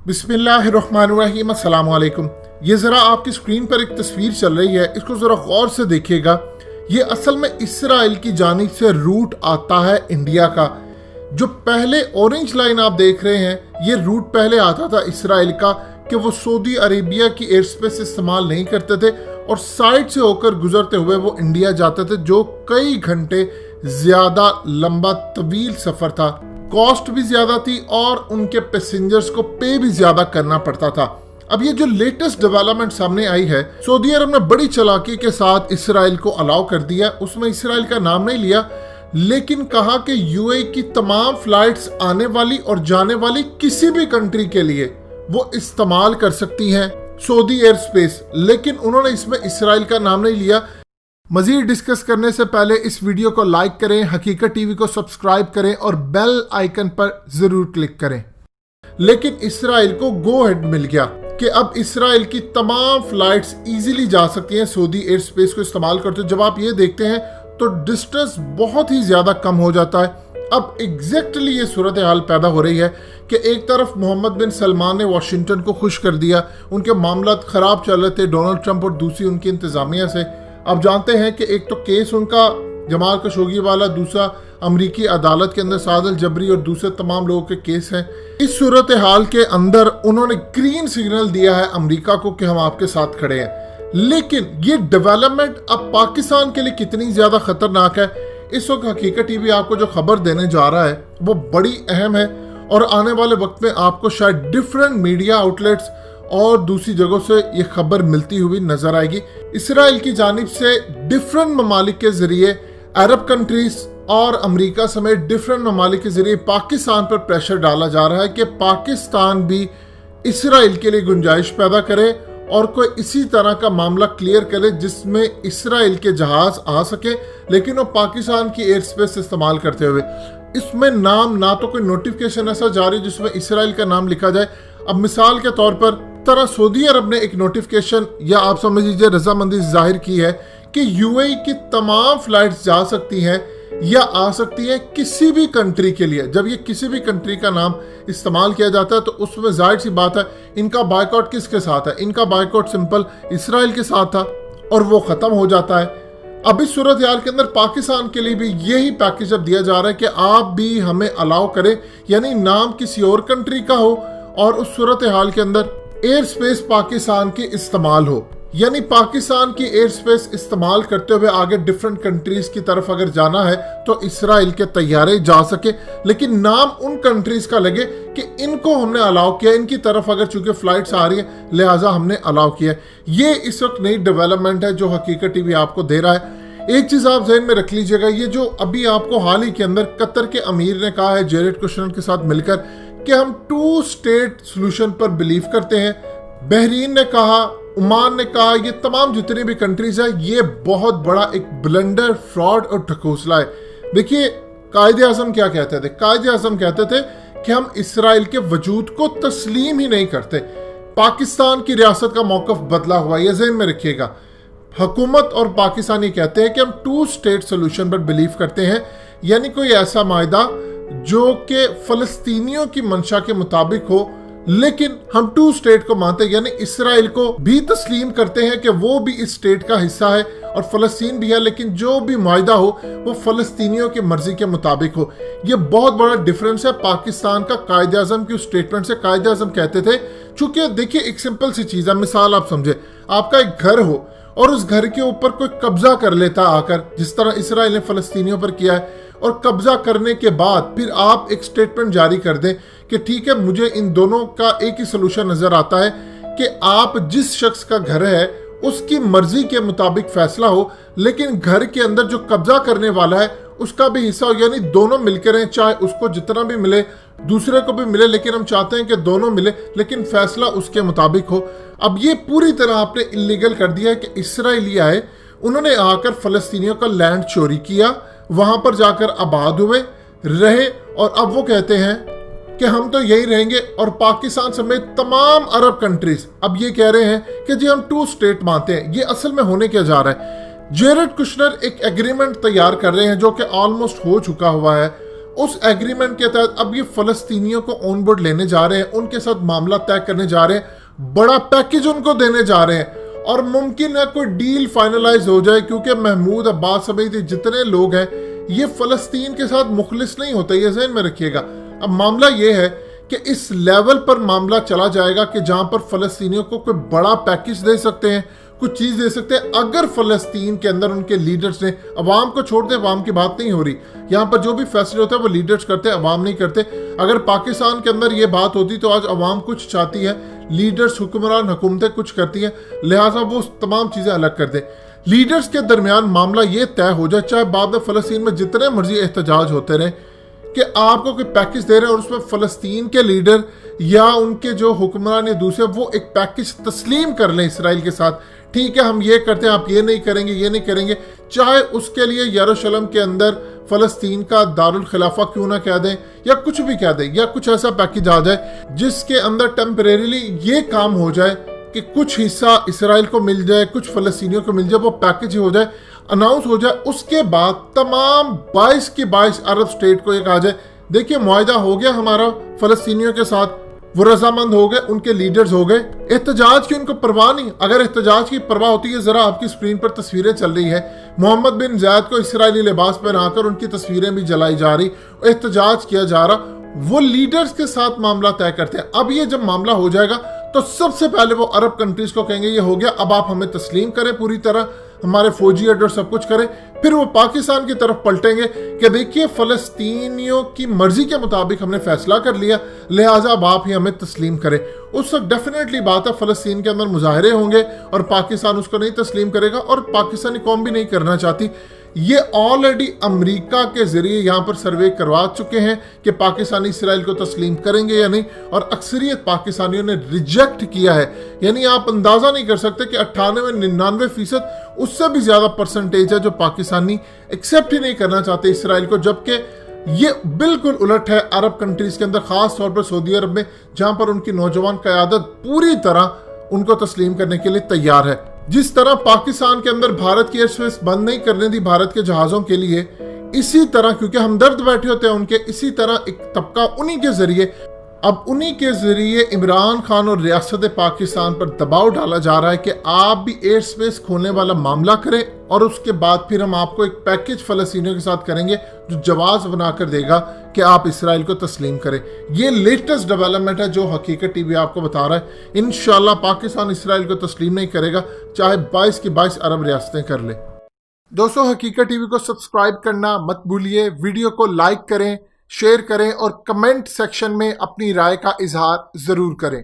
बिस्मिल्लाहिर्रहमानिर्रहीम, अस्सलाम वालेकुम। ये ज़रा आपकी स्क्रीन पर एक तस्वीर चल रही है, इसको ज़रा गौर से देखिएगा। ये असल में इसराइल की जानिब से रूट आता है इंडिया का। जो पहले ऑरेंज लाइन आप देख रहे हैं, ये रूट पहले आता था इसराइल का कि वो सऊदी अरेबिया की एयर स्पेस इस्तेमाल नहीं करते थे और साइड से होकर गुजरते हुए वो इंडिया जाते थे, जो कई घंटे ज़्यादा लंबा तवील सफ़र था। कॉस्ट भी ज्यादा थी और उनके पैसेंजर्स को पे भी ज्यादा करना पड़ता था। अब ये जो लेटेस्ट डेवलपमेंट सामने आई है, सऊदी अरब ने बड़ी चालाकी के साथ इसराइल को अलाउ कर दिया। उसमें इसराइल का नाम नहीं लिया, लेकिन कहा कि यूएई की तमाम फ्लाइट्स आने वाली और जाने वाली किसी भी कंट्री के लिए वो इस्तेमाल कर सकती हैं सऊदी एयर स्पेस, लेकिन उन्होंने इसमें इसराइल का नाम नहीं लिया। मजीद डिस्कस करने से पहले इस वीडियो को लाइक करें, हकीकत टीवी को सब्सक्राइब करें और बेल आइकन पर जरूर क्लिक करें। लेकिन इसराइल को गो हेड मिल गया कि अब इसराइल की तमाम फ्लाइट्स इजीली जा सकती हैं सऊदी एयर स्पेस को इस्तेमाल करते हुए। जब आप ये देखते हैं तो डिस्टेंस बहुत ही ज्यादा कम हो जाता है। अब एग्जैक्टली ये सूरत हाल पैदा हो रही है कि एक तरफ मोहम्मद बिन सलमान ने वाशिंगटन को खुश कर दिया, उनके मामला खराब चल रहे थे डोनाल्ड ट्रंप और दूसरी उनकी इंतजामिया से। अब जानते हैं कि एक तो केस उनका जमाल खशोगी वाला, दूसरा अमरीकी अदालत के अंदर सादल जबरी और दूसरे तमाम लोगों के केस हैं। इस सूरत हाल के अंदर उन्होंने ग्रीन सिग्नल दिया है अमेरिका को कि हम आपके साथ खड़े हैं। लेकिन ये डेवलपमेंट अब पाकिस्तान के लिए कितनी ज्यादा खतरनाक है, इस वक्त हकीकत टीवी आपको जो खबर देने जा रहा है वो बड़ी अहम है और आने वाले वक्त में आपको शायद डिफरेंट मीडिया आउटलेट्स और दूसरी जगहों से ये खबर मिलती हुई नजर आएगी। इसराइल की जानिब से डिफरेंट ममालिक के जरिए अरब कंट्रीज और अमेरिका समेत डिफरेंट ममालिक के जरिए पाकिस्तान पर प्रेशर डाला जा रहा है कि पाकिस्तान भी इसराइल के लिए गुंजाइश पैदा करे और कोई इसी तरह का मामला क्लियर करे जिसमें इसराइल के जहाज आ सके, लेकिन वो पाकिस्तान की एयर स्पेस इस्तेमाल करते हुए। इसमें नाम ना तो कोई नोटिफिकेशन ऐसा जारी जिसमें इसराइल का नाम लिखा जाए। अब मिसाल के तौर पर तरह सऊदी अरब ने एक नोटिफिकेशन या आप समझ लीजिए रजामंदी जाहिर की है कि यूएई की तमाम फ्लाइट्स जा सकती हैं या आ सकती हैं किसी भी कंट्री के लिए। जब ये किसी भी कंट्री का नाम इस्तेमाल किया जाता है तो उसमें जाहिर सी बात है इनका बायकॉट किसके साथ है, इनका बायकॉट सिंपल इसराइल के साथ था और वो खत्म हो जाता है। अब इस सूरत हाल के अंदर पाकिस्तान के लिए भी यही पैकेज अब दिया जा रहा है कि आप भी हमें अलाउ करें, यानी नाम किसी और कंट्री का हो और उस सूरत हाल के अंदर एयर स्पेस पाकिस्तान की इस्तेमाल हो, यानी पाकिस्तान की एयर स्पेस इस्तेमाल करते हुए आगे डिफरेंट कंट्रीज की तरफ अगर जाना है तो इसराइल के तैयारे जा सके, लेकिन नाम उन कंट्रीज का लगे कि इनको हमने अलाउ किया, इनकी तरफ अगर चूंकि फ्लाइट्स आ रही है लिहाजा हमने अलाउ किया। ये इस वक्त नई डेवलपमेंट है जो हकीकत टीवी आपको दे रहा है। एक चीज आप ज़हन में रख लीजिएगा, ये जो अभी आपको हाल ही के अंदर कतर के अमीर ने कहा है जेरेड कुशनर के साथ मिलकर कि हम 2 स्टेट सोल्यूशन पर बिलीव करते हैं। बहरीन ने कहा, ओमान ने कहा, ये तमाम जितनी भी कंट्रीज है ये बहुत बड़ा एक ब्लंडर, फ्रॉड और ठकोसला है। देखिए कायदे आज़म क्या कहते थे, कायदे आज़म कहते थे कि हम इसराइल के वजूद को तस्लीम ही नहीं करते। पाकिस्तान की रियासत का मौकफ बदला हुआ, ये ज़हन में रखिएगा। हुकूमत और पाकिस्तान ये कहते हैं कि हम 2 स्टेट सोल्यूशन पर बिलीव करते हैं, यानी कोई ऐसा मायदा जो कि फलस्तीनियों की मंशा के मुताबिक हो, लेकिन हम 2 स्टेट को मानते हैं, यानी इसराइल को भी तस्लीम करते हैं कि वो भी इस स्टेट का हिस्सा है और फलस्तीन भी है, लेकिन जो भी मायदा हो वो फलस्तीनियों की मर्जी के मुताबिक हो। ये बहुत बड़ा डिफरेंस है पाकिस्तान का कायदे आज़म की स्टेटमेंट से। कायदे आज़म कहते थे, चूंकि देखिए एक सिंपल सी चीज है, मिसाल आप समझे, आपका एक घर हो और उस घर के ऊपर कोई कब्जा कर लेता आकर, जिस तरह इसराइल ने फलस्तीनियों पर किया है, और कब्जा करने के बाद फिर आप एक स्टेटमेंट जारी कर दें कि ठीक है मुझे इन दोनों का एक ही सोल्यूशन नजर आता है कि आप जिस शख्स का घर है उसकी मर्जी के मुताबिक फैसला हो, लेकिन घर के अंदर जो कब्जा करने वाला है उसका भी हिस्सा हो, यानी दोनों मिलकर रहें, चाहे उसको जितना भी मिले दूसरे को भी मिले, लेकिन हम चाहते हैं कि दोनों मिले लेकिन फैसला उसके मुताबिक हो। अब ये पूरी तरह आपने इलीगल कर दिया है कि इसराइली आए, उन्होंने आकर फलस्तीनियों का लैंड चोरी किया, वहां पर जाकर आबाद हुए, रहे, और अब वो कहते हैं कि हम तो यही रहेंगे। और पाकिस्तान समेत तमाम अरब कंट्रीज अब ये कह रहे हैं कि जी हम 2 स्टेट मानते हैं। ये असल में होने क्या जा रहा है, जेरेड कुशनर एक एग्रीमेंट तैयार कर रहे हैं जो कि ऑलमोस्ट हो चुका हुआ है। उस एग्रीमेंट के तहत अब ये फलस्तीनियों को ऑन बोर्ड लेने जा रहे हैं, उनके साथ मामला तय करने जा रहे हैं, बड़ा पैकेज उनको देने जा रहे हैं और मुमकिन है कोई डील फाइनलाइज हो जाए, क्योंकि महमूद अब्बास समेत जितने लोग हैं ये फलस्तीन के साथ मुखलिस नहीं होते, ये ज़हन में रखिएगा। अब मामला ये है कि इस लेवल पर मामला चला जाएगा कि जहां पर फलस्तीनियों को कोई बड़ा पैकेज दे सकते हैं, कुछ चीज दे सकते हैं, अगर फलस्तीन के अंदर उनके लीडर्स ने, अवाम को छोड़ दे, अवाम की बात नहीं हो रही, यहाँ पर जो भी फैसले होते हैं वो लीडर्स करते हैं, अवाम नहीं करते। अगर पाकिस्तान के अंदर ये बात होती तो आज अवाम कुछ चाहती है, लीडर्स हुक्मरान हुकूमतें कुछ करती हैं, लिहाजा वो तमाम चीजें अलग कर दे। लीडर्स के दरमियान मामला ये तय हो जाए, चाहे बाद में फलस्तीन में जितने मर्जी एहतजाज होते रहे, कि आपको कोई पैकेज दे रहे हैं और उसमें फलस्तीन के लीडर या उनके जो हुक्मरान या दूसरे वो एक पैकेज तस्लीम कर लें इसराइल के साथ, ठीक है हम ये करते हैं, आप ये नहीं करेंगे, ये नहीं करेंगे, चाहे उसके लिए यरूशलेम के अंदर फलस्तीन का दारुल खिलाफा क्यों ना कह दें या कुछ भी कह दें, या कुछ ऐसा पैकेज आ जाए जिसके अंदर टेम्परेरीली ये काम हो जाए कि कुछ हिस्सा इसराइल को मिल जाए, कुछ फलस्तीनियों को मिल जाए, वो पैकेज हो जाए, अनाउंस हो जाए। उसके बाद तमाम 22 की 22 अरब स्टेट को ये कहा जाए देखिए मुआहिदा हो गया हमारा फलस्तीनियों के साथ, वो रजामंद हो गए, उनके लीडर्स हो गए, एहतजाज की उनको परवाह नहीं। अगर एहतजाज की परवाह होती है, जरा आपकी स्क्रीन पर तस्वीरें चल रही है, मोहम्मद बिन जायद को इसराइली लिबास पहनाकर उनकी तस्वीरें भी जलाई जा रही, एहतजाज किया जा रहा, वो लीडर्स के साथ मामला तय करते हैं। अब ये जब मामला हो जाएगा तो सबसे पहले वो अरब कंट्रीज को कहेंगे ये हो गया, अब आप हमें तस्लीम करें पूरी तरह, हमारे फौजी अड्डे सब कुछ करें। फिर वो पाकिस्तान की तरफ पलटेंगे कि देखिए फलस्तीनियों की मर्जी के मुताबिक हमने फैसला कर लिया, लिहाजा अब आप ही हमें तस्लीम करें। उस वक्त डेफिनेटली बात है फलस्तीन के अंदर मुजाहरे होंगे और पाकिस्तान उसको नहीं तस्लीम करेगा और पाकिस्तानी कौम भी नहीं करना चाहती। ये ऑलरेडी अमेरिका के जरिए यहाँ पर सर्वे करवा चुके हैं कि पाकिस्तानी इसराइल को तस्लीम करेंगे या नहीं, और अक्सरियत पाकिस्तानियों ने रिजेक्ट किया है। यानी आप अंदाजा नहीं कर सकते कि 98-99% उससे भी ज्यादा परसेंटेज है जो पाकिस्तानी एक्सेप्ट ही नहीं करना चाहते इसराइल को, जबकि ये बिल्कुल उलट है अरब कंट्रीज के अंदर, खास तौर पर सऊदी अरब में, जहां पर उनकी नौजवान क़यादत पूरी तरह उनको तस्लीम करने के लिए तैयार है। जिस तरह पाकिस्तान के अंदर भारत की एयर स्पेस बंद नहीं करने दी भारत के जहाजों के लिए, इसी तरह क्योंकि हमदर्द बैठे होते हैं उनके, इसी तरह एक तबका उन्हीं के जरिए, अब उन्हीं के जरिए इमरान खान और रियासत पाकिस्तान पर दबाव डाला जा रहा है कि आप भी एयर स्पेस खोलने वाला मामला करें और उसके बाद फिर हम आपको एक पैकेज फलस्तीनियों के साथ करेंगे जो जवाब बनाकर देगा कि आप इसराइल को तस्लीम करें। ये लेटेस्ट डेवलपमेंट है जो हकीकत टीवी आपको बता रहा है। इंशाल्लाह पाकिस्तान इसराइल को तस्लीम नहीं करेगा, चाहे 22 की 22 अरब रियासतें कर ले। दोस्तों हकीकत टीवी को सब्सक्राइब करना मत भूलिए, वीडियो को लाइक करें, शेयर करें और कमेंट सेक्शन में अपनी राय का इजहार जरूर करें।